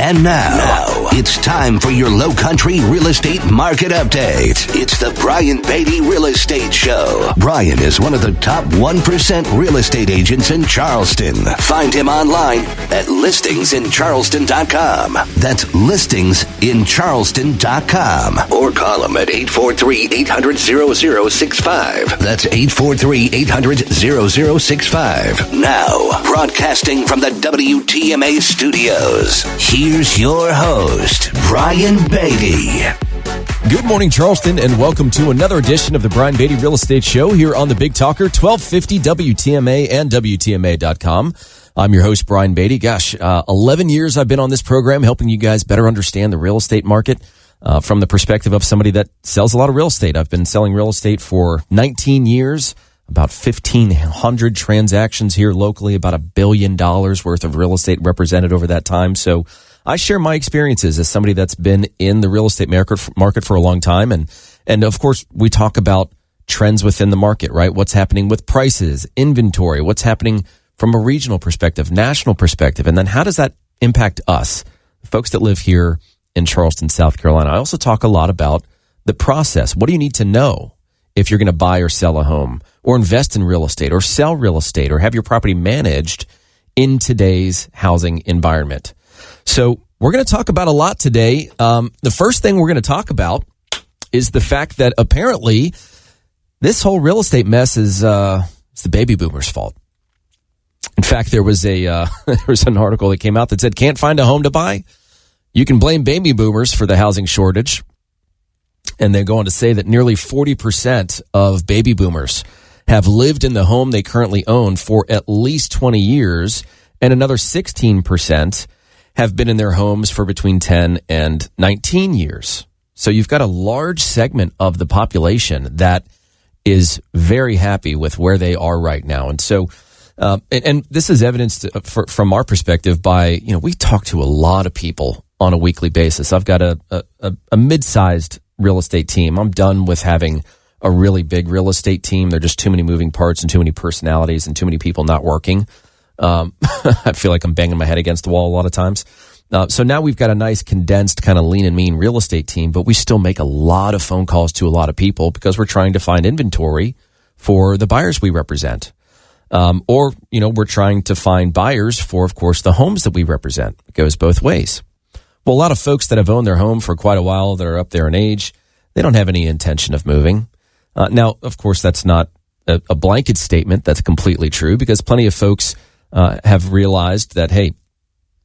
And now, it's time for your Low Country Real Estate Market Update. It's the Brian Beatty Real Estate Show. Brian is one of the top 1% real estate agents in Charleston. Find him online at listingsincharleston.com. That's listingsincharleston.com. Or call him at 843-800-0065. That's 843-800-0065. Now, broadcasting from the WTMA studios, here's your host, Brian Beatty. Good morning, Charleston, and welcome to another edition of the Brian Beatty Real Estate Show here on the Big Talker, 1250 WTMA and WTMA.com. I'm your host, Brian Beatty. 11 years I've been on this program helping you guys better understand the real estate market from the perspective of somebody that sells a lot of real estate. I've been selling real estate for 19 years, about 1,500 transactions here locally, about $1 billion worth of real estate represented over that time. So I share my experiences as somebody that's been in the real estate market for a long time. And of course, we talk about trends within the market, right? What's happening with prices, inventory, what's happening from a regional perspective, national perspective. And then how does that impact us, folks that live here in Charleston, South Carolina? I also talk a lot about the process. What do you need to know if you're going to buy or sell a home or invest in real estate or sell real estate or have your property managed in today's housing environment? So we're going to talk about a lot today. The first thing we're going to talk about is the fact that apparently this whole real estate mess is it's the baby boomers' fault. In fact, there was an article that came out that said, can't find a home to buy? You can blame baby boomers for the housing shortage. And they go on to say that nearly 40% of baby boomers have lived in the home they currently own for at least 20 years, and another 16% have been in their homes for between 10 and 19 years. So you've got a large segment of the population that is very happy with where they are right now. And so, and this is evidenced from our perspective by, we talk to a lot of people on a weekly basis. I've got a mid-sized real estate team. I'm done with having a really big real estate team. There are just too many moving parts and too many personalities and too many people not working. I feel like I'm banging my head against the wall a lot of times. So now we've got a nice condensed kind of lean and mean real estate team, but we still make a lot of phone calls to a lot of people because we're trying to find inventory for the buyers we represent. Or we're trying to find buyers for, of course, the homes that we represent. It goes both ways. Well, a lot of folks that have owned their home for quite a while that are up there in age, they don't have any intention of moving. Now, of course, that's not a blanket statement. That's completely true because plenty of folks have realized that, hey,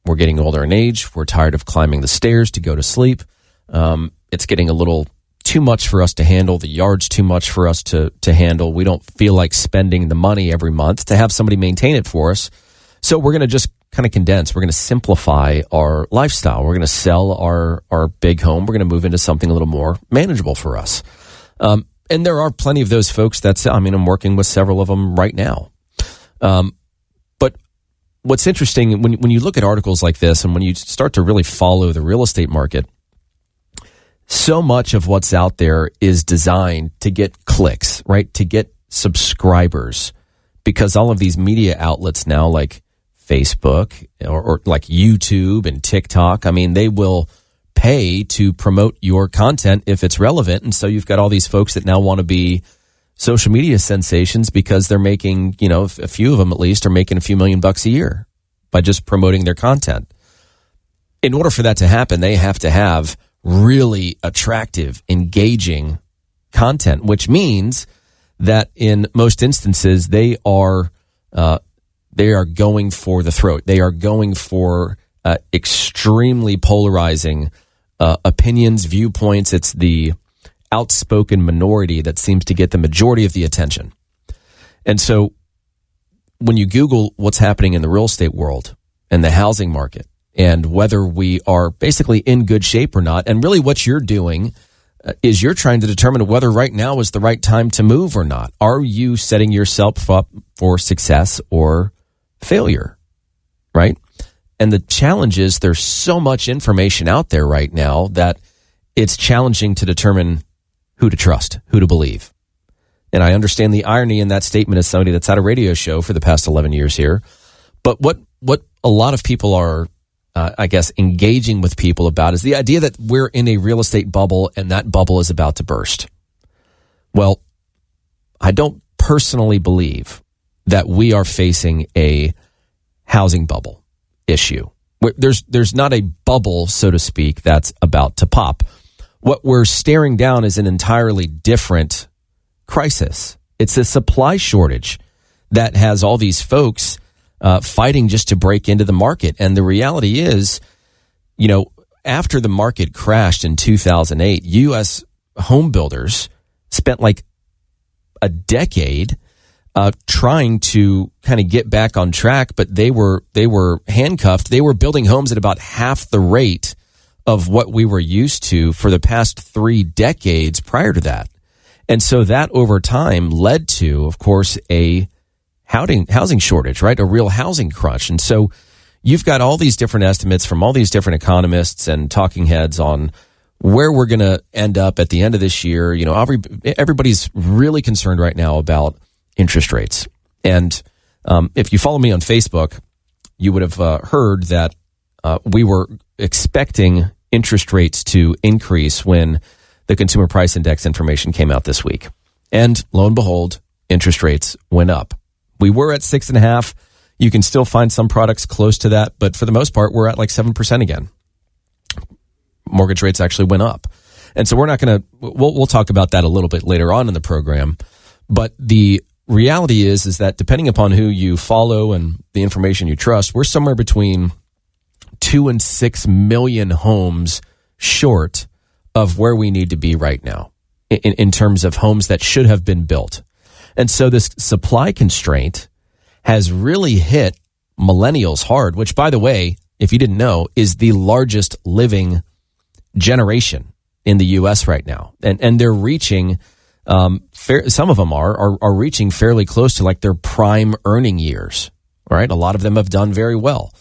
we're getting older in age. We're tired of climbing the stairs to go to sleep. It's getting a little too much for us to handle. The yard's too much for us to handle. We don't feel like spending the money every month to have somebody maintain it for us. So we're going to just kind of condense. We're going to simplify our lifestyle. We're going to sell our big home. We're going to move into something a little more manageable for us. And there are plenty of those folks I'm working with several of them right now. But what's interesting, when you look at articles like this and when you start to really follow the real estate market, so much of what's out there is designed to get clicks, right? To get subscribers, because all of these media outlets now, like Facebook or like YouTube and TikTok, they will pay to promote your content if it's relevant. And so you've got all these folks that now want to be social media sensations because they're making, a few of them at least are making a few $1 million a year by just promoting their content. In order for that to happen, they have to have really attractive, engaging content, which means that in most instances, they are going for the throat. They are going for extremely polarizing opinions, viewpoints. It's the outspoken minority that seems to get the majority of the attention. And so when you Google what's happening in the real estate world and the housing market and whether we are basically in good shape or not, and really what you're doing is you're trying to determine whether right now is the right time to move or not. Are you setting yourself up for success or failure, right? And the challenge is there's so much information out there right now that it's challenging to determine who to trust, who to believe. And I understand the irony in that statement as somebody that's had a radio show for the past 11 years here. But what a lot of people are engaging with people about is the idea that we're in a real estate bubble and that bubble is about to burst. Well, I don't personally believe that we are facing a housing bubble issue. There's not a bubble, so to speak, that's about to pop. What we're staring down is an entirely different crisis. It's a supply shortage that has all these folks fighting just to break into the market. And the reality is, after the market crashed in 2008, U.S. home builders spent like a decade trying to kind of get back on track, but they were handcuffed. They were building homes at about half the rate of what we were used to for the past 3 decades prior to that. And so that over time led to, of course, a housing shortage, right? A real housing crunch. And so you've got all these different estimates from all these different economists and talking heads on where we're going to end up at the end of this year. Everybody's really concerned right now about interest rates. And if you follow me on Facebook, you would have heard that we were expecting interest rates to increase when the Consumer Price Index information came out this week. And lo and behold, interest rates went up. We were at 6.5%. You can still find some products close to that, but for the most part, we're at like 7% again. Mortgage rates actually went up. And so we're not going to, we'll talk about that a little bit later on in the program. But the reality is that depending upon who you follow and the information you trust, we're somewhere between 2 and 6 million homes short of where we need to be right now in terms of homes that should have been built. And so this supply constraint has really hit millennials hard, which, by the way, if you didn't know, is the largest living generation in the U.S. right now. And they're reaching, some of them are reaching fairly close to like their prime earning years, right? A lot of them have done very well.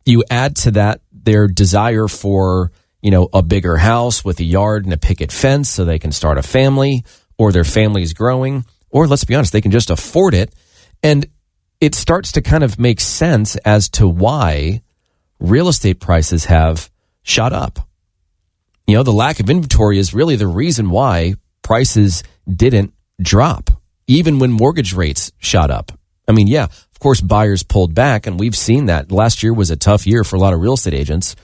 You add to that their desire for, a bigger house with a yard and a picket fence so they can start a family, or their family is growing, or let's be honest, they can just afford it. And it starts to kind of make sense as to why real estate prices have shot up. The lack of inventory is really the reason why prices didn't drop, even when mortgage rates shot up. I mean, yeah, of course, buyers pulled back, and we've seen that. Last year was a tough year for a lot of real estate agents.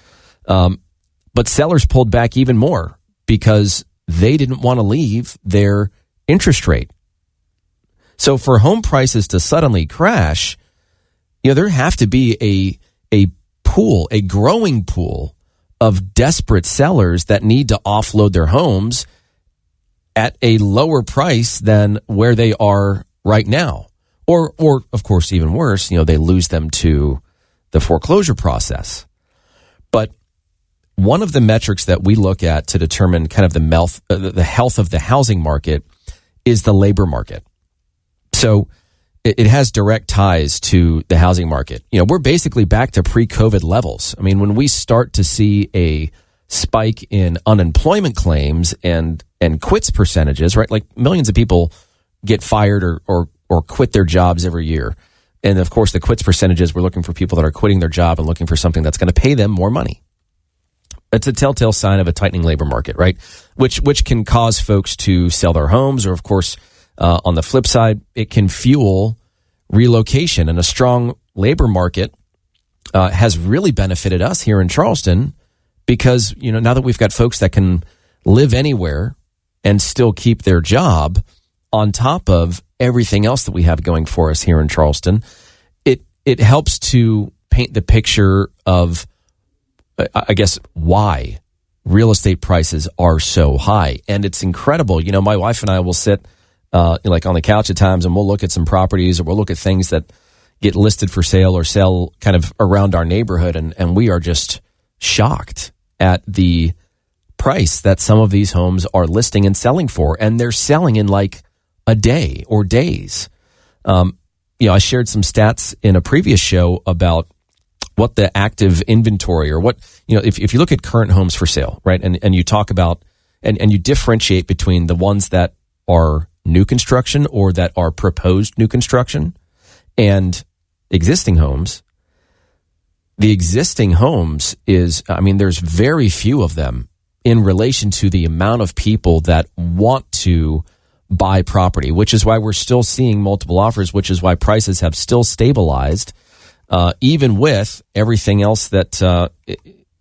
But sellers pulled back even more because they didn't want to leave their interest rate. So for home prices to suddenly crash, there have to be a growing pool of desperate sellers that need to offload their homes at a lower price than where they are right now. Or of course, even worse, they lose them to the foreclosure process. But one of the metrics that we look at to determine kind of the health of the housing market is the labor market. So it has direct ties to the housing market. We're basically back to pre-COVID levels. I mean, when we start to see a spike in unemployment claims and quits percentages, right? Like millions of people get fired or quit their jobs every year. And of course, the quits percentages, we're looking for people that are quitting their job and looking for something that's going to pay them more money. It's a telltale sign of a tightening labor market, right? Which can cause folks to sell their homes, or of course, on the flip side, it can fuel relocation. And a strong labor market has really benefited us here in Charleston because, now that we've got folks that can live anywhere and still keep their job on top of everything else that we have going for us here in Charleston, it helps to paint the picture of, I guess, why real estate prices are so high. And it's incredible. My wife and I will sit like on the couch at times and we'll look at some properties, or we'll look at things that get listed for sale or sell kind of around our neighborhood. And we are just shocked at the price that some of these homes are listing and selling for. And they're selling in like a day or days. I shared some stats in a previous show about what the active inventory, or what, if you look at current homes for sale, right? And you talk about, and you differentiate between the ones that are new construction or that are proposed new construction and existing homes, the existing homes there's very few of them in relation to the amount of people that want to buy property, which is why we're still seeing multiple offers, which is why prices have still stabilized, even with everything else that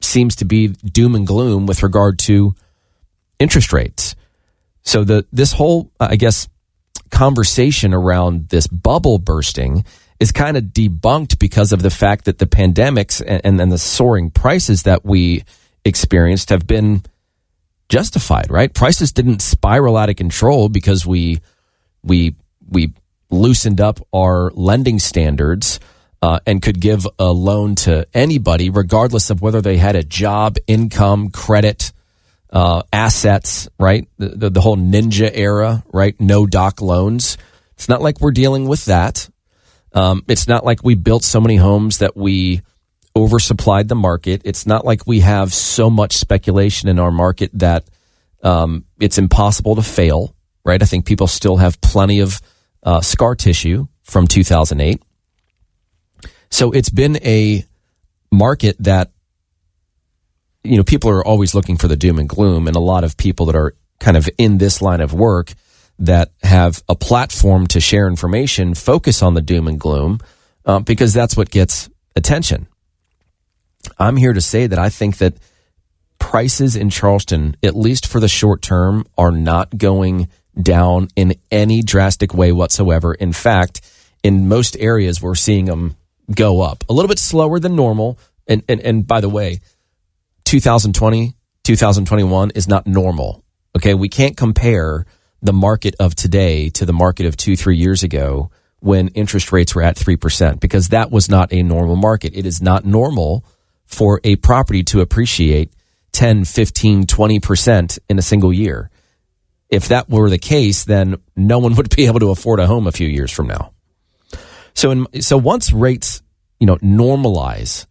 seems to be doom and gloom with regard to interest rates. So this whole, conversation around this bubble bursting is kind of debunked because of the fact that the pandemics and the soaring prices that we experienced have been justified, right? Prices didn't spiral out of control because we loosened up our lending standards and could give a loan to anybody, regardless of whether they had a job, income, credit, assets, right? The whole ninja era, right? No doc loans. It's not like we're dealing with that. It's not like we built so many homes that we oversupplied the market. It's not like we have so much speculation in our market that it's impossible to fail, right? I think people still have plenty of scar tissue from 2008. So it's been a market that, people are always looking for the doom and gloom, and a lot of people that are kind of in this line of work that have a platform to share information focus on the doom and gloom because that's what gets attention. I'm here to say that I think that prices in Charleston, at least for the short term, are not going down in any drastic way whatsoever. In fact, in most areas, we're seeing them go up a little bit slower than normal. And by the way, 2020, 2021 is not normal. Okay. We can't compare the market of today to the market of 2-3 years ago when interest rates were at 3%, because that was not a normal market. It is not normal for a property to appreciate 10, 15, 20% in a single year. If that were the case, then no one would be able to afford a home a few years from now. So once rates, normalize,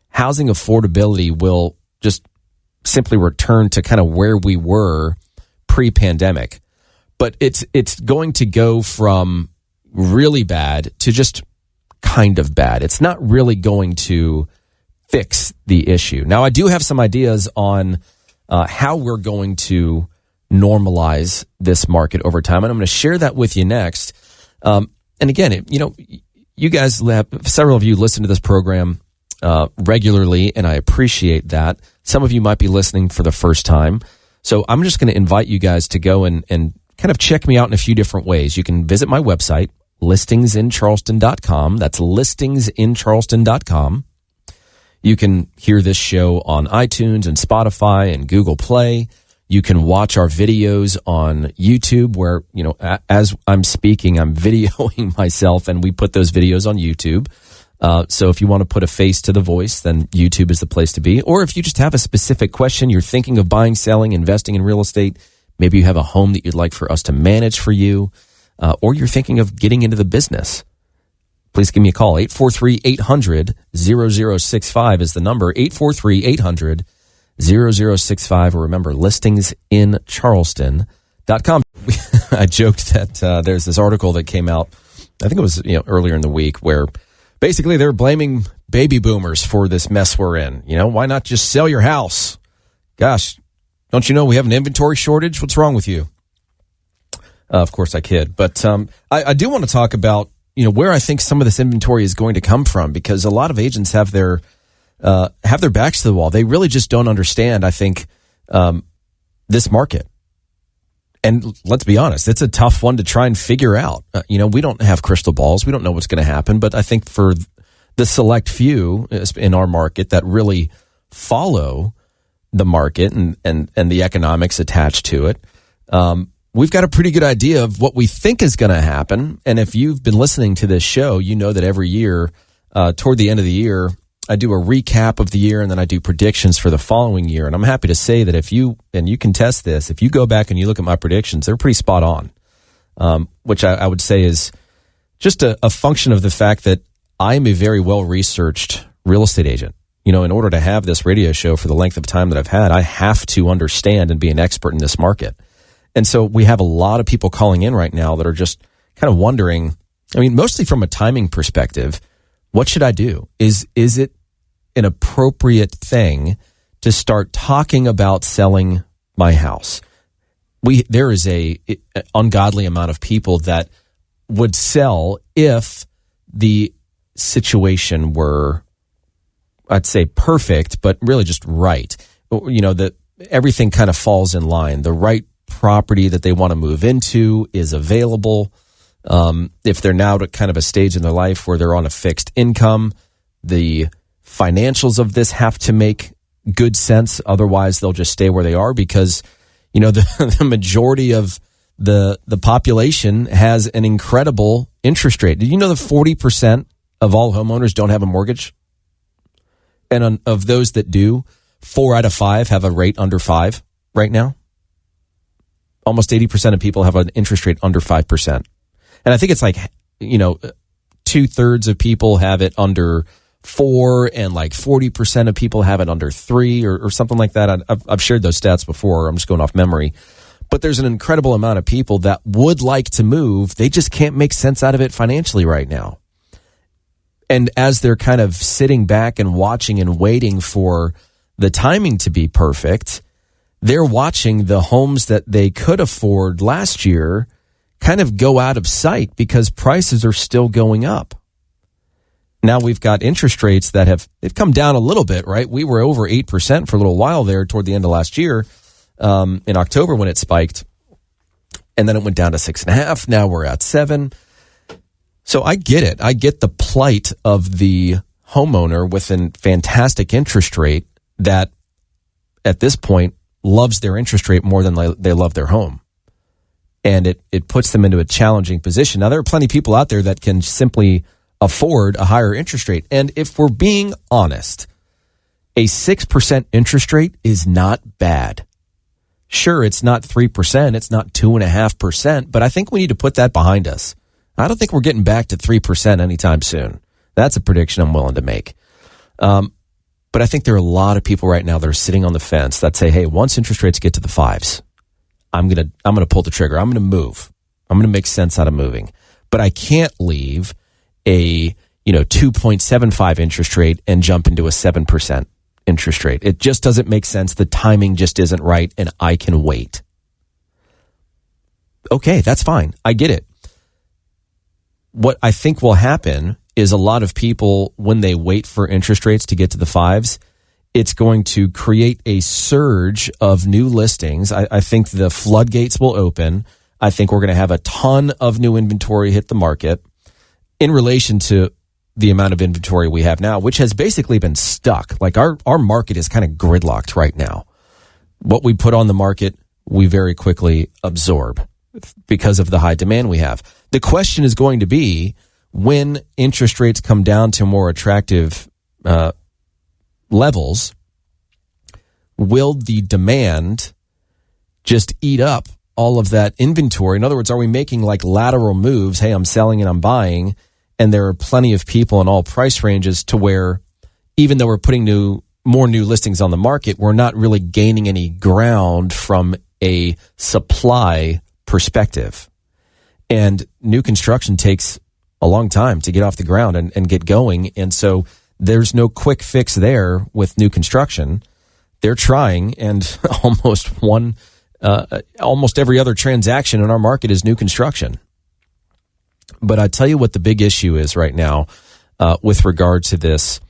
housing affordability will just simply return to kind of where we were pre-pandemic. But it's going to go from really bad to just kind of bad. It's not really going to fix the issue. Now, I do have some ideas on how we're going to normalize this market over time, and I'm going to share that with you next. And again, you guys, several of you listen to this program regularly, and I appreciate that. Some of you might be listening for the first time. So I'm just going to invite you guys to go and kind of check me out in a few different ways. You can visit my website, listingsincharleston.com. That's listingsincharleston.com. You can hear this show on iTunes and Spotify and Google Play. You can watch our videos on YouTube where, as I'm speaking, I'm videoing myself, and we put those videos on YouTube. So if you want to put a face to the voice, then YouTube is the place to be. Or if you just have a specific question, you're thinking of buying, selling, investing in real estate, maybe you have a home that you'd like for us to manage for you, or you're thinking of getting into the business, please give me a call. 843-800-0065 is the number. 843-800-0065. Or remember, listingsincharleston.com. I joked that there's this article that came out, I think it was earlier in the week, where basically they're blaming baby boomers for this mess we're in. Why not just sell your house? Gosh, don't you know we have an inventory shortage? What's wrong with you? Of course I kid. But I do want to talk about where I think some of this inventory is going to come from, because a lot of agents have their backs to the wall. They really just don't understand, I think, this market. And let's be honest, it's a tough one to try and figure out. We don't have crystal balls. We don't know what's going to happen. But I think for the select few in our market that really follow the market and the economics attached to it, we've got a pretty good idea of what we think is going to happen. And if you've been listening to this show, you know that every year, toward the end of the year, I do a recap of the year, and then I do predictions for the following year. And I'm happy to say that if you can test this, if you go back and you look at my predictions, they're pretty spot on, which I would say is just a function of the fact that I'm a very well-researched real estate agent. In order to have this radio show for the length of time that I've had, I have to understand and be an expert in this market. And so we have a lot of people calling in right now that are just kind of wondering, mostly from a timing perspective, what should I do? Is it an appropriate thing to start talking about selling my house. There is a ungodly amount of people that would sell if the situation were, I'd say, perfect, but really just right. That everything kind of falls in line. The right property that they want to move into is available. If they're now at kind of a stage in their life where they're on a fixed income, the financials of this have to make good sense. Otherwise, they'll just stay where they are because, the majority of the population has an incredible interest rate. Did you know that 40% of all homeowners don't have a mortgage? And of those that do, 4 out of 5 have a rate under 5 right now. Almost 80% of people have an interest rate under 5%. And I think it's 2/3 of people have it under 4 and 40% of people have it under 3 or something like that. I've shared those stats before. I'm just going off memory. But there's an incredible amount of people that would like to move. They just can't make sense out of it financially right now. And as they're kind of sitting back and watching and waiting for the timing to be perfect, they're watching the homes that they could afford last year kind of go out of sight because prices are still going up. Now we've got interest rates that they've come down a little bit, right? We were over 8% for a little while there toward the end of last year, in October when it spiked. And then it went down to 6.5. Now we're at 7. So I get it. I get the plight of the homeowner with a fantastic interest rate that at this point loves their interest rate more than they love their home. And it puts them into a challenging position. Now, there are plenty of people out there that can simply afford a higher interest rate. And if we're being honest, a 6% interest rate is not bad. Sure, it's not 3%, it's not 2.5%, but I think we need to put that behind us. I don't think we're getting back to 3% anytime soon. That's a prediction I'm willing to make. But I think there are a lot of people right now that are sitting on the fence that say, hey, once interest rates get to the 5s, I'm gonna pull the trigger. I'm gonna move. I'm gonna make sense out of moving. But I can't leave a 2.75 interest rate and jump into a 7% interest rate. It just doesn't make sense. The timing just isn't right, and I can wait. Okay, that's fine. I get it. What I think will happen is a lot of people, when they wait for interest rates to get to the 5s, it's going to create a surge of new listings. I think the floodgates will open. I think we're going to have a ton of new inventory hit the market in relation to the amount of inventory we have now, which has basically been stuck. Like our market is kind of gridlocked right now. What we put on the market, we very quickly absorb because of the high demand we have. The question is going to be, when interest rates come down to more attractive levels, will the demand just eat up all of that inventory? In other words, are we making lateral moves? Hey, I'm selling and I'm buying. And there are plenty of people in all price ranges to where even though we're putting more new listings on the market, we're not really gaining any ground from a supply perspective. And new construction takes a long time to get off the ground and get going. And so there's no quick fix there with new construction. They're trying, and almost every other transaction in our market is new construction. But I tell you what the big issue is right now with regard to this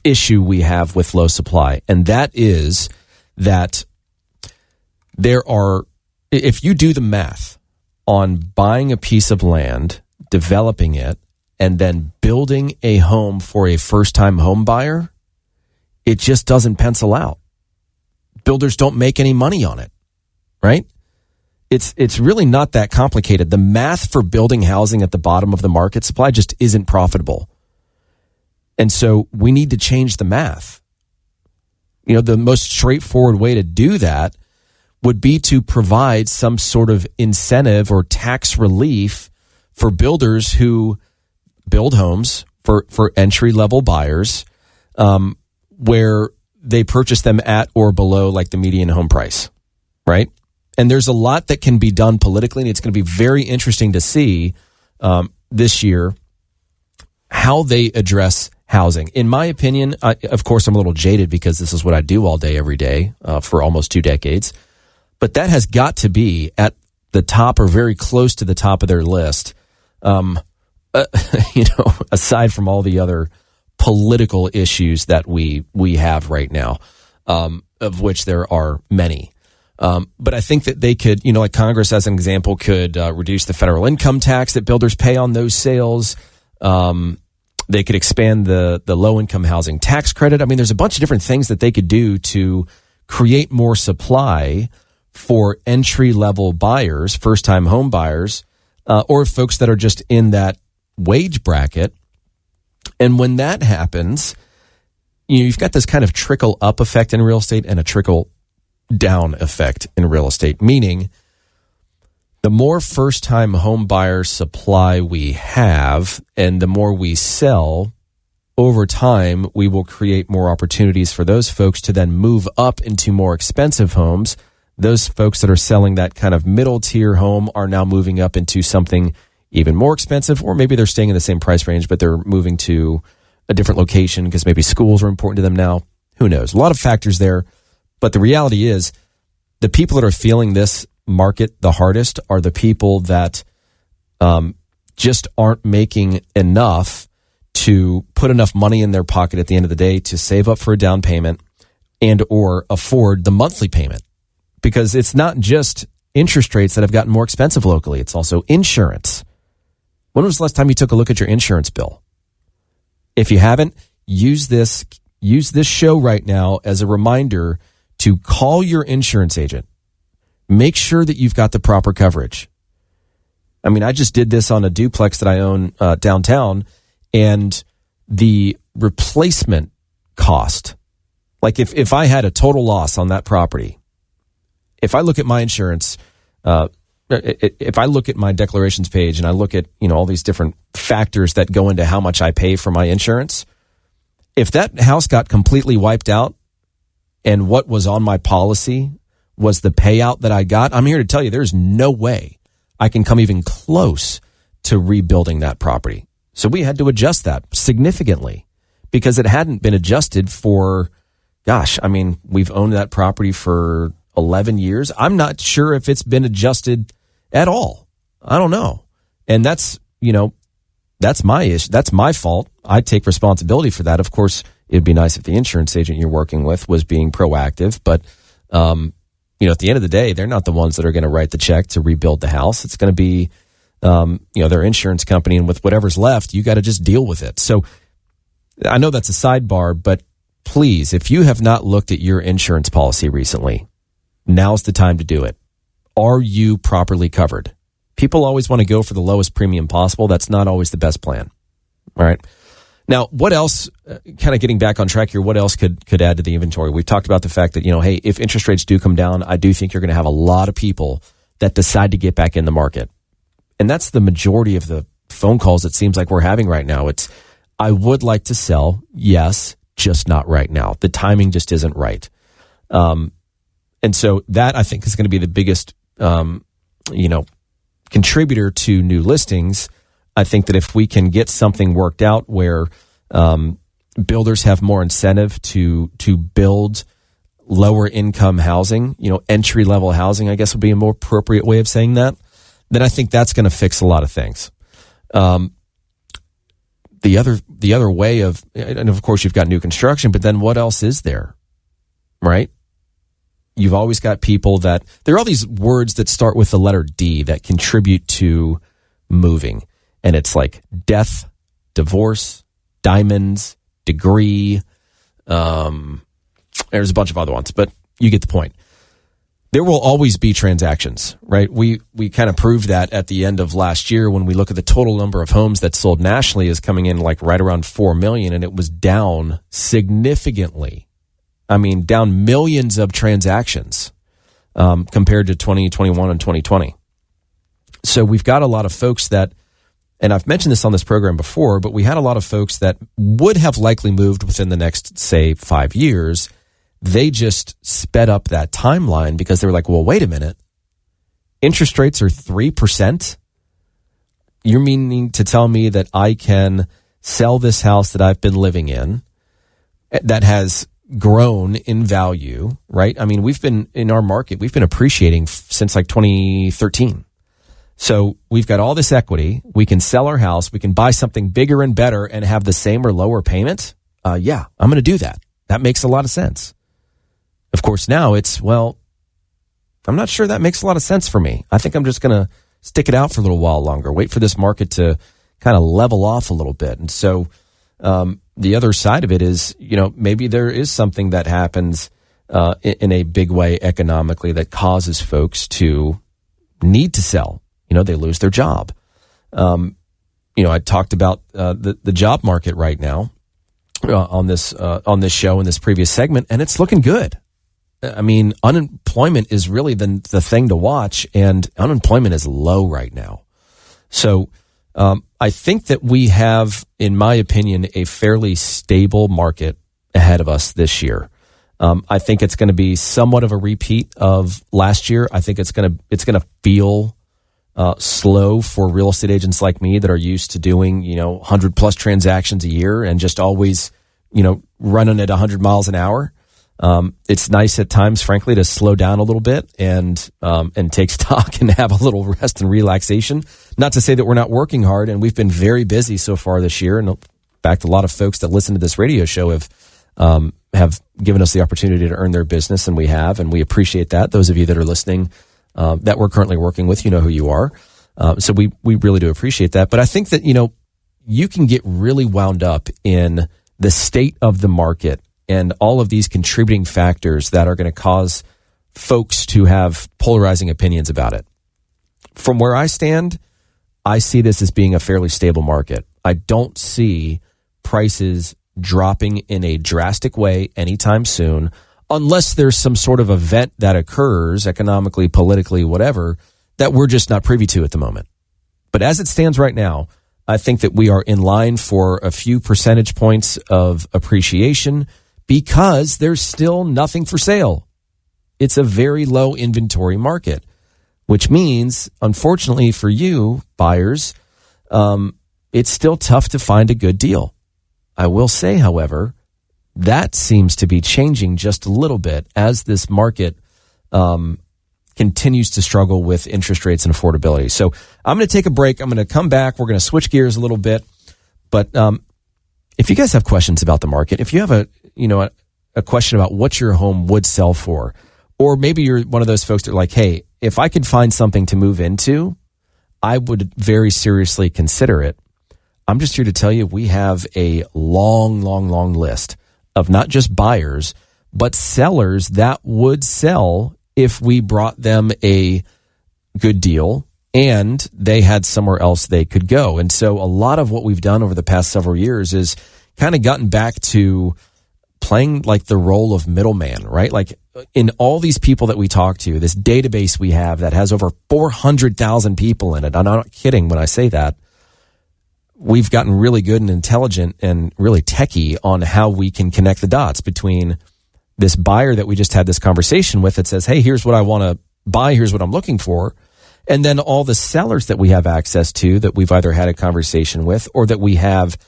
issue we have with low supply, and that is that if you do the math on buying a piece of land, developing it, and then building a home for a first-time home buyer, it just doesn't pencil out. Builders don't make any money on it, right? It's really not that complicated. The math for building housing at the bottom of the market supply just isn't profitable. And so we need to change the math. The most straightforward way to do that would be to provide some sort of incentive or tax relief for builders who build homes for entry-level buyers, where they purchase them at or below the median home price, right? And there's a lot that can be done politically, and it's going to be very interesting to see this year how they address housing. In my opinion, of course, I'm a little jaded because this is what I do all day, every day for almost 2 decades. But that has got to be at the top or very close to the top of their list. Aside from all the other political issues that we have right now, of which there are many. But I think that they could, like Congress, as an example, could reduce the federal income tax that builders pay on those sales. They could expand the low-income housing tax credit. I mean, there's a bunch of different things that they could do to create more supply for entry-level buyers, first-time home buyers, or folks that are just in that wage bracket. And when that happens, you've got this kind of trickle-up effect in real estate and a trickle-down effect in real estate, meaning the more first-time home buyer supply we have and the more we sell, over time, we will create more opportunities for those folks to then move up into more expensive homes. Those folks that are selling that kind of middle-tier home are now moving up into something even more expensive, or maybe they're staying in the same price range, but they're moving to a different location because maybe schools are important to them now. Who knows? A lot of factors there. But the reality is the people that are feeling this market the hardest are the people that just aren't making enough to put enough money in their pocket at the end of the day to save up for a down payment and or afford the monthly payment. Because it's not just interest rates that have gotten more expensive locally. It's also insurance. When was the last time you took a look at your insurance bill? If you haven't, use this show right now as a reminder to call your insurance agent. Make sure that you've got the proper coverage. I mean, I just did this on a duplex that I own downtown, and the replacement cost, like if I had a total loss on that property, if I look at my insurance, if I look at my declarations page and I look at, all these different factors that go into how much I pay for my insurance, if that house got completely wiped out and what was on my policy was the payout that I got, I'm here to tell you there's no way I can come even close to rebuilding that property. So we had to adjust that significantly because it hadn't been adjusted for, we've owned that property for 11 years. I'm not sure if it's been adjusted at all. I don't know. And that's my issue. That's my fault. I take responsibility for that. Of course, it'd be nice if the insurance agent you're working with was being proactive, but at the end of the day, they're not the ones that are going to write the check to rebuild the house. It's going to be their insurance company, and with whatever's left, you got to just deal with it. So I know that's a sidebar, but please, if you have not looked at your insurance policy recently, now's the time to do it. Are you properly covered? People always want to go for the lowest premium possible. That's not always the best plan. All right. Now, what else, kind of getting back on track here, what else could add to the inventory? We've talked about the fact that, hey, if interest rates do come down, I do think you're going to have a lot of people that decide to get back in the market. And that's the majority of the phone calls it seems like we're having right now. It's, I would like to sell, yes, just not right now. The timing just isn't right. And so that, I think, is going to be the biggest, contributor to new listings. I think that if we can get something worked out where builders have more incentive to build lower income housing, entry level housing, I guess would be a more appropriate way of saying that, then I think that's going to fix a lot of things. The other way of, and of course you've got new construction, but then what else is there, right? You've always got people that, there are all these words that start with the letter D that contribute to moving. And it's like death, divorce, diamonds, degree. There's a bunch of other ones, but you get the point. There will always be transactions, right? We kind of proved that at the end of last year when we look at the total number of homes that sold nationally is coming in like right around 4 million, and it was down significantly. I mean, down millions of transactions compared to 2021 and 2020. So we've got a lot of folks that, and I've mentioned this on this program before, but we had a lot of folks that would have likely moved within the next, say, 5 years. They just sped up that timeline because they were like, well, wait a minute. Interest rates are 3%? You're meaning to tell me that I can sell this house that I've been living in that has grown in value, right? I mean, we've been in our market, we've been appreciating since like 2013. So we've got all this equity. We can sell our house. We can buy something bigger and better and have the same or lower payment. Yeah, I'm going to do that. That makes a lot of sense. Of course, now it's, well, I'm not sure that makes a lot of sense for me. I think I'm just going to stick it out for a little while longer, wait for this market to kind of level off a little bit. And so, the other side of it is, maybe there is something that happens in a big way economically that causes folks to need to sell. They lose their job. I talked about the job market right now on this show in this previous segment, and it's looking good. I mean, unemployment is really the thing to watch, and unemployment is low right now. So I think that we have, in my opinion, a fairly stable market ahead of us this year. I think it's going to be somewhat of a repeat of last year. I think it's going to feel slow for real estate agents like me that are used to doing 100 plus transactions a year and just always running at 100 miles an hour. It's nice at times, frankly, to slow down a little bit and take stock and have a little rest and relaxation. Not to say that we're not working hard, and we've been very busy so far this year. And in fact, a lot of folks that listen to this radio show have given us the opportunity to earn their business, and we have, and we appreciate that. Those of you that are listening that we're currently working with, you know who you are. So we really do appreciate that. But I think that, you can get really wound up in the state of the market and all of these contributing factors that are going to cause folks to have polarizing opinions about it. From where I stand, I see this as being a fairly stable market. I don't see prices dropping in a drastic way anytime soon, unless there's some sort of event that occurs economically, politically, whatever, that we're just not privy to at the moment. But as it stands right now, I think that we are in line for a few percentage points of appreciation because there's still nothing for sale. It's a very low inventory market, which means, unfortunately for you buyers, it's still tough to find a good deal. I will say, however, that seems to be changing just a little bit as this market continues to struggle with interest rates and affordability. So I'm going to take a break. I'm going to come back. We're going to switch gears a little bit. But if you guys have questions about the market, if you have a question about what your home would sell for, or maybe you're one of those folks that are like, hey, if I could find something to move into, I would very seriously consider it. I'm just here to tell you we have a long list of not just buyers, but sellers that would sell if we brought them a good deal and they had somewhere else they could go. And so a lot of what we've done over the past several years is kind of gotten back to playing like the role of middleman, right? Like in all these people that we talk to, this database we have that has over 400,000 people in it. I'm not kidding when I say that. We've gotten really good and intelligent and really techie on how we can connect the dots between this buyer that we just had this conversation with that says, hey, here's what I want to buy, here's what I'm looking for. And then all the sellers that we have access to that we've either had a conversation with or that we have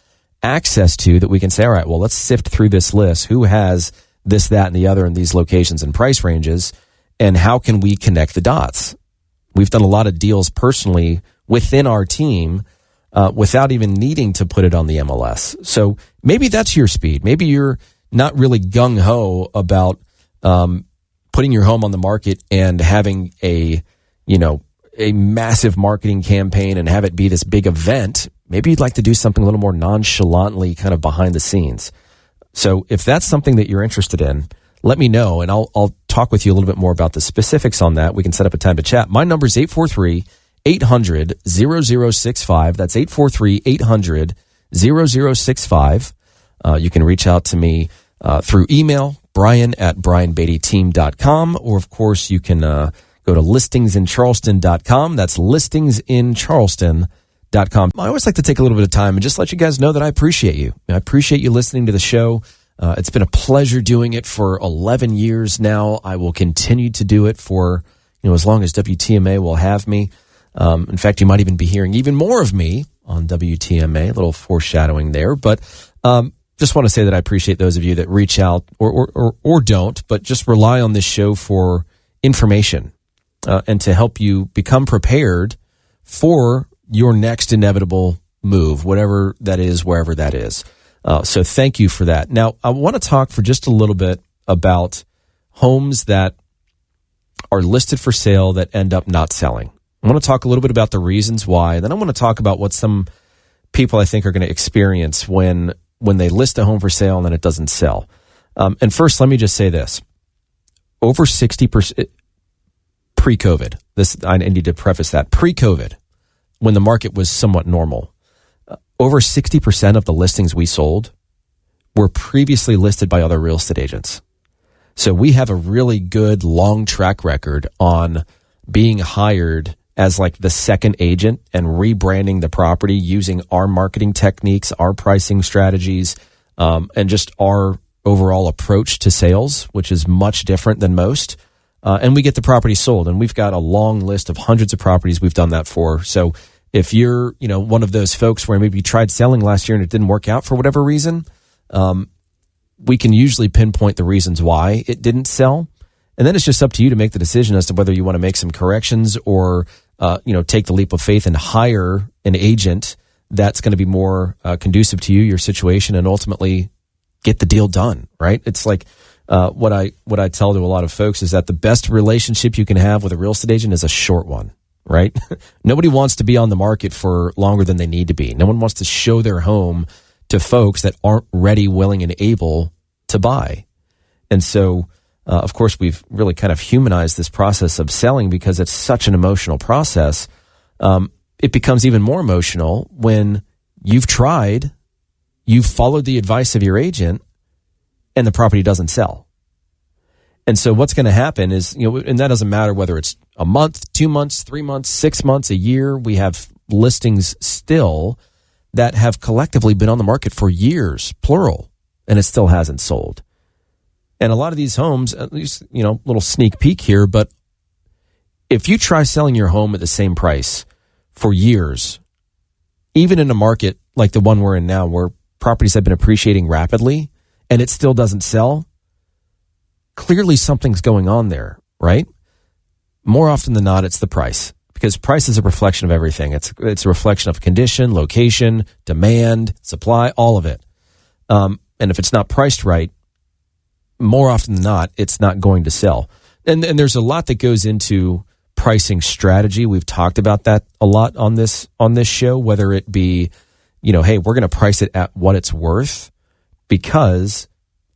access to that we can say, all right, well, let's sift through this list. Who has this, that, and the other in these locations and price ranges? And how can we connect the dots? We've done a lot of deals personally within our team without even needing to put it on the MLS. So maybe that's your speed. Maybe you're not really gung-ho about putting your home on the market and having a massive marketing campaign and have it be this big event. Maybe you'd like to do something a little more nonchalantly kind of behind the scenes. So if that's something that you're interested in, let me know, and I'll talk with you a little bit more about the specifics on that. We can set up a time to chat. My number is 843-800-0065. That's 843-800-0065. You can reach out to me through email, brian@brianbeattyteam.com, or of course you can go to listingsincharleston.com. That's listingsincharleston.com. I always like to take a little bit of time and just let you guys know that I appreciate you. I appreciate you listening to the show. It's been a pleasure doing it for 11 years now. I will continue to do it for as long as WTMA will have me. In fact, you might even be hearing even more of me on WTMA. A little foreshadowing there, but just want to say that I appreciate those of you that reach out or don't, but just rely on this show for information and to help you become prepared for your next inevitable move, whatever that is, wherever that is. So thank you for that. Now, I want to talk for just a little bit about homes that are listed for sale that end up not selling. I want to talk a little bit about the reasons why. Then I want to talk about what some people I think are going to experience when they list a home for sale and then it doesn't sell. And first, let me just say this. Over 60% pre-COVID, I need to preface that, pre-COVID, when the market was somewhat normal, over 60% of the listings we sold were previously listed by other real estate agents. So we have a really good long track record on being hired as like the second agent and rebranding the property using our marketing techniques, our pricing strategies, and just our overall approach to sales, which is much different than most. And we get the property sold, and we've got a long list of hundreds of properties we've done that for. So if you're, one of those folks where maybe you tried selling last year and it didn't work out for whatever reason, we can usually pinpoint the reasons why it didn't sell. And then it's just up to you to make the decision as to whether you want to make some corrections or, take the leap of faith and hire an agent that's going to be more conducive to you, your situation, and ultimately get the deal done, right? It's like what I tell to a lot of folks is that the best relationship you can have with a real estate agent is a short one, right? Nobody wants to be on the market for longer than they need to be. No one wants to show their home to folks that aren't ready, willing, and able to buy. And so, of course, we've really kind of humanized this process of selling because it's such an emotional process. It becomes even more emotional when you've tried, you've followed the advice of your agent, and the property doesn't sell. And so what's going to happen is, and that doesn't matter whether it's a month, 2 months, 3 months, 6 months, a year. We have listings still that have collectively been on the market for years, plural, and it still hasn't sold. And a lot of these homes, at least, little sneak peek here, but if you try selling your home at the same price for years, even in a market like the one we're in now, where properties have been appreciating rapidly and it still doesn't sell, clearly something's going on there, right? More often than not, it's the price, because price is a reflection of everything. It's a reflection of condition, location, demand, supply, all of it. And if it's not priced right, more often than not, it's not going to sell. And there's a lot that goes into pricing strategy. We've talked about that a lot on this show, whether it be, hey, we're going to price it at what it's worth, because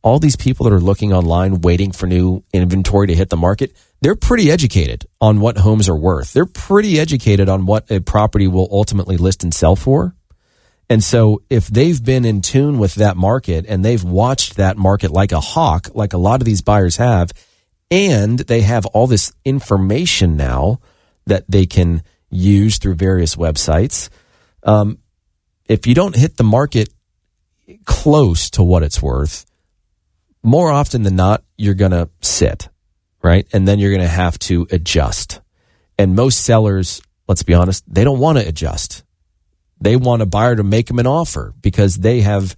all these people that are looking online waiting for new inventory to hit the market, they're pretty educated on what homes are worth. They're pretty educated on what a property will ultimately list and sell for. And so if they've been in tune with that market and they've watched that market like a hawk, like a lot of these buyers have, and they have all this information now that they can use through various websites, if you don't hit the market close to what it's worth, more often than not, you're going to sit, right? And then you're going to have to adjust. And most sellers, let's be honest, they don't want to adjust. They want a buyer to make them an offer because they have,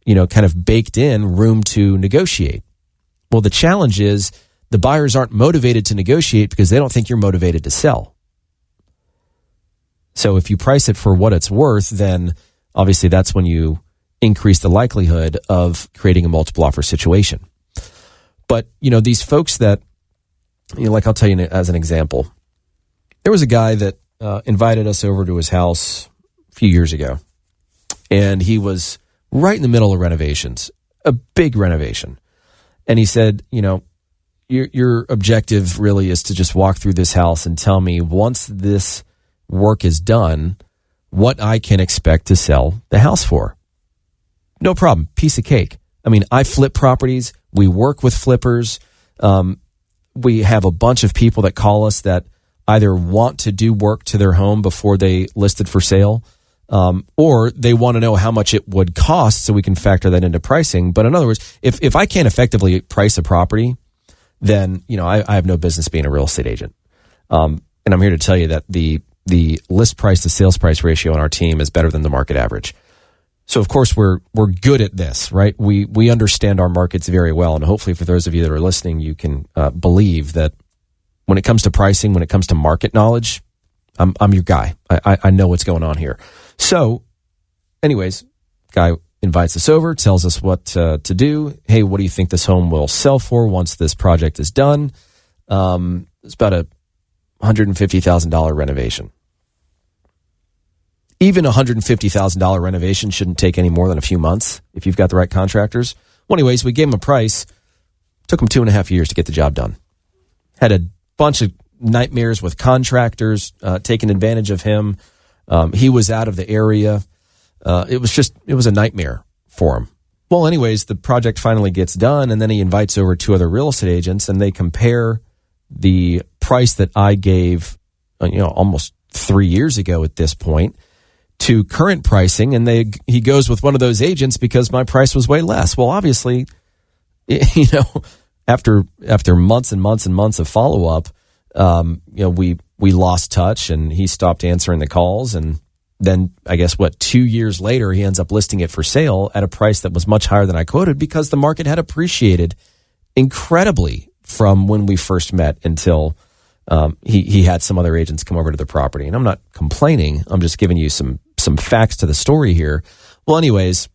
kind of baked in room to negotiate. Well, the challenge is the buyers aren't motivated to negotiate because they don't think you're motivated to sell. So if you price it for what it's worth, then obviously that's when you increase the likelihood of creating a multiple offer situation. But, these folks that, like I'll tell you as an example, there was a guy that invited us over to his house few years ago, and he was right in the middle of renovations, a big renovation. And he said, your objective really is to just walk through this house and tell me, once this work is done, what I can expect to sell the house for. No problem. Piece of cake. I mean, I flip properties. We work with flippers. We have a bunch of people that call us that either want to do work to their home before they list it for sale, or they want to know how much it would cost so we can factor that into pricing. But in other words, if I can't effectively price a property, then, I have no business being a real estate agent. And I'm here to tell you that the the list price to sales price ratio on our team is better than the market average. So of course we're good at this, right? We understand our markets very well, and hopefully for those of you that are listening, you can believe that when it comes to pricing, when it comes to market knowledge, I'm your guy. I know what's going on here. So, anyways, guy invites us over, tells us what to do. Hey, what do you think this home will sell for once this project is done? It's about a $150,000 renovation. Even a $150,000 renovation shouldn't take any more than a few months if you've got the right contractors. Well, anyways, we gave him a price. Took him 2.5 years to get the job done. Had a bunch of nightmares with contractors taking advantage of him. He was out of the area. It was a nightmare for him. Well, anyways, the project finally gets done, and then he invites over 2 other real estate agents, and they compare the price that I gave, almost 3 years ago at this point, to current pricing, and he goes with one of those agents because my price was way less. Well, obviously, after months and months and months of follow up, we lost touch, and he stopped answering the calls, and then I guess 2 years later, he ends up listing it for sale at a price that was much higher than I quoted because the market had appreciated incredibly from when we first met until he had some other agents come over to the property. And I'm not complaining. I'm just giving you some facts to the story here. Well, anyways,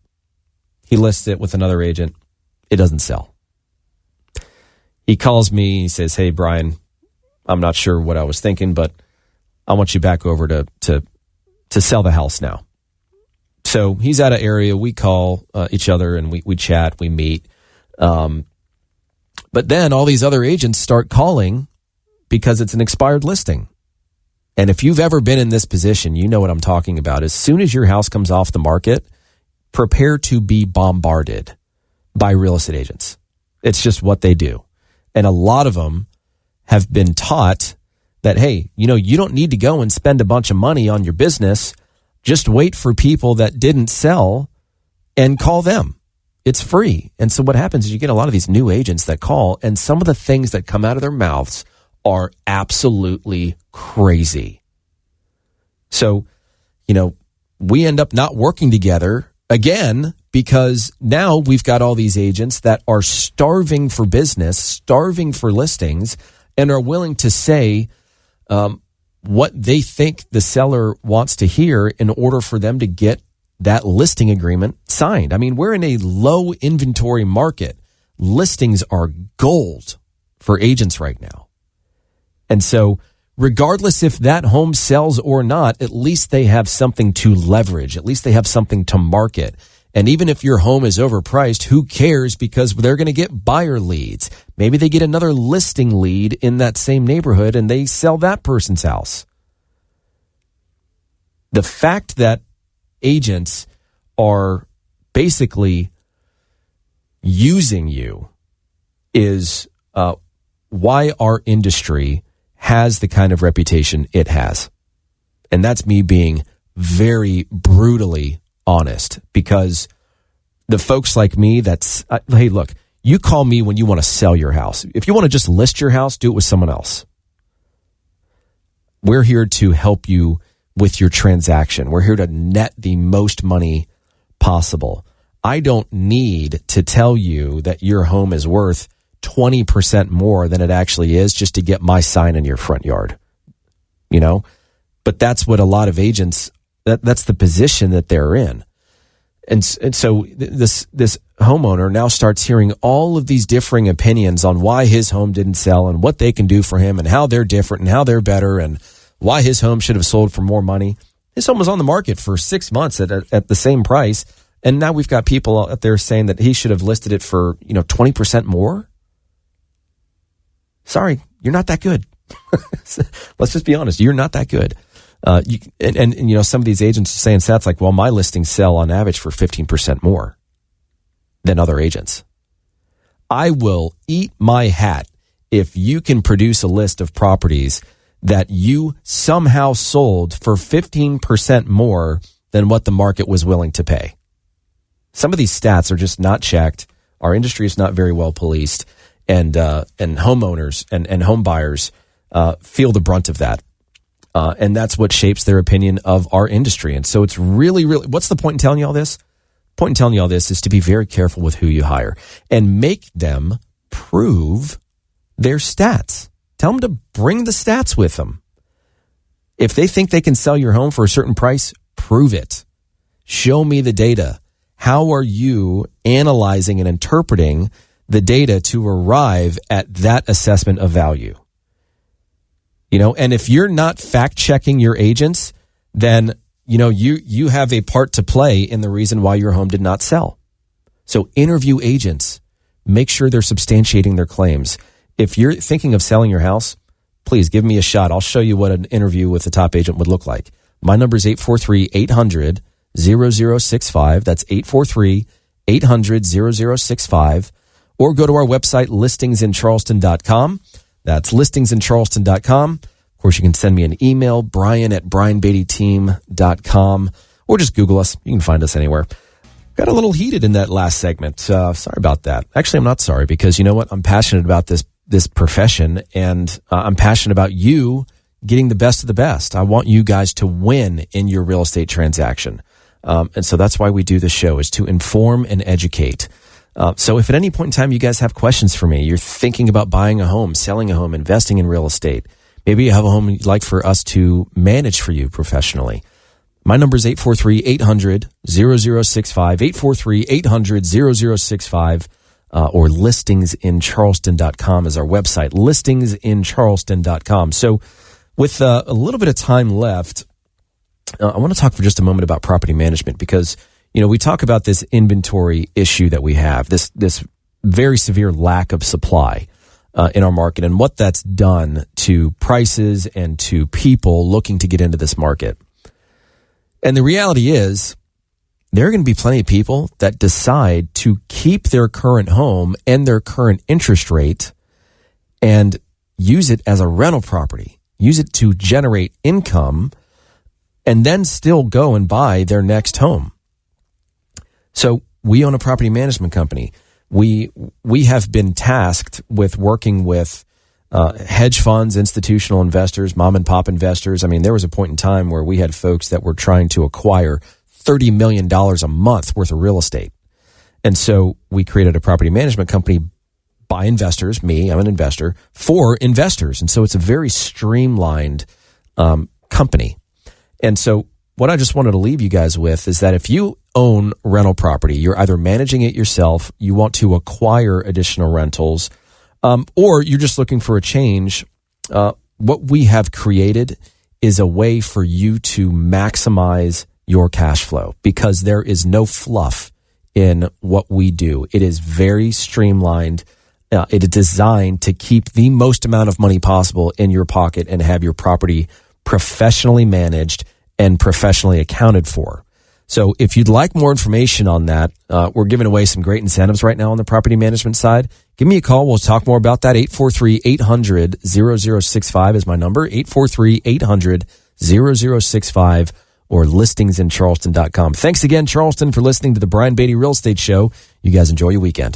he lists it with another agent. It doesn't sell. He calls me. He says, "Hey, Brian, I'm not sure what I was thinking, but I want you back over to sell the house now." So he's out of area. We call each other and we chat, we meet. But then all these other agents start calling because it's an expired listing. And if you've ever been in this position, you know what I'm talking about. As soon as your house comes off the market, prepare to be bombarded by real estate agents. It's just what they do. And a lot of them have been taught that, hey, you don't need to go and spend a bunch of money on your business. Just wait for people that didn't sell and call them. It's free. And so what happens is you get a lot of these new agents that call, and some of the things that come out of their mouths are absolutely crazy. So, we end up not working together again because now we've got all these agents that are starving for business, starving for listings, and are willing to say what they think the seller wants to hear in order for them to get that listing agreement signed. I mean, we're in a low inventory market. Listings are gold for agents right now. And so regardless if that home sells or not, at least they have something to leverage. At least they have something to market. And even if your home is overpriced, who cares? Because they're going to get buyer leads. Maybe they get another listing lead in that same neighborhood and they sell that person's house. The fact that agents are basically using you is why our industry has the kind of reputation it has. And that's me being very brutally honest, because the folks like me hey, look, you call me when you want to sell your house. If you want to just list your house, do it with someone else. We're here to help you with your transaction. We're here to net the most money possible. I don't need to tell you that your home is worth 20% more than it actually is just to get my sign in your front yard. But that's what a lot of agents, that's the position that they're in. And so this homeowner now starts hearing all of these differing opinions on why his home didn't sell and what they can do for him and how they're different and how they're better and why his home should have sold for more money. His home was on the market for 6 months at the same price. And now we've got people out there saying that he should have listed it for, 20% more. Sorry, you're not that good. Let's just be honest. You're not that good. Some of these agents are saying stats like, well, my listings sell on average for 15% more than other agents. I will eat my hat if you can produce a list of properties that you somehow sold for 15% more than what the market was willing to pay. Some of these stats are just not checked. Our industry is not very well policed, and homeowners and home buyers feel the brunt of that. And that's what shapes their opinion of our industry. And so it's really, what's the point in telling you all this? Point in telling you all this is to be very careful with who you hire and make them prove their stats. Tell them to bring the stats with them. If they think they can sell your home for a certain price, prove it. Show me the data. How are you analyzing and interpreting the data to arrive at that assessment of value? And if you're not fact checking your agents, then, you have a part to play in the reason why your home did not sell. So interview agents, make sure they're substantiating their claims. If you're thinking of selling your house, please give me a shot. I'll show you what an interview with the top agent would look like. My number is 843-800-0065. That's 843-800-0065. Or go to our website, listingsincharleston.com. That's listingsincharleston.com. Of course, you can send me an email, brian@brianbeattyteam.com, or just Google us. You can find us anywhere. Got a little heated in that last segment. Sorry about that. Actually, I'm not sorry, because you know what? I'm passionate about this profession, and I'm passionate about you getting the best of the best. I want you guys to win in your real estate transaction. And so that's why we do the show, is to inform and educate. So if at any point in time you guys have questions for me, you're thinking about buying a home, selling a home, investing in real estate, maybe you have a home you'd like for us to manage for you professionally. My number is 843-800-0065, 843-800-0065, or listingsincharleston.com is our website, listingsincharleston.com. So with a little bit of time left, I want to talk for just a moment about property management, because we talk about this inventory issue that we have, this very severe lack of supply in our market, and what that's done to prices and to people looking to get into this market. And the reality is, there are going to be plenty of people that decide to keep their current home and their current interest rate and use it as a rental property, use it to generate income, and then still go and buy their next home. So we own a property management company. We have been tasked with working with hedge funds, institutional investors, mom and pop investors. I mean, there was a point in time where we had folks that were trying to acquire $30 million a month worth of real estate. And so we created a property management company by investors. Me, I'm an investor, for investors. And so it's a very streamlined company. And so what I just wanted to leave you guys with is that if you own rental property, you're either managing it yourself, you want to acquire additional rentals, or you're just looking for a change, what we have created is a way for you to maximize your cash flow, because there is no fluff in what we do. It is very streamlined. It is designed to keep the most amount of money possible in your pocket and have your property professionally managed and professionally accounted for. So if you'd like more information on that, we're giving away some great incentives right now on the property management side. Give me a call. We'll talk more about that. 843-800-0065 is my number. 843-800-0065 or listingsincharleston.com. Thanks again, Charleston, for listening to the Brian Beatty Real Estate Show. You guys enjoy your weekend.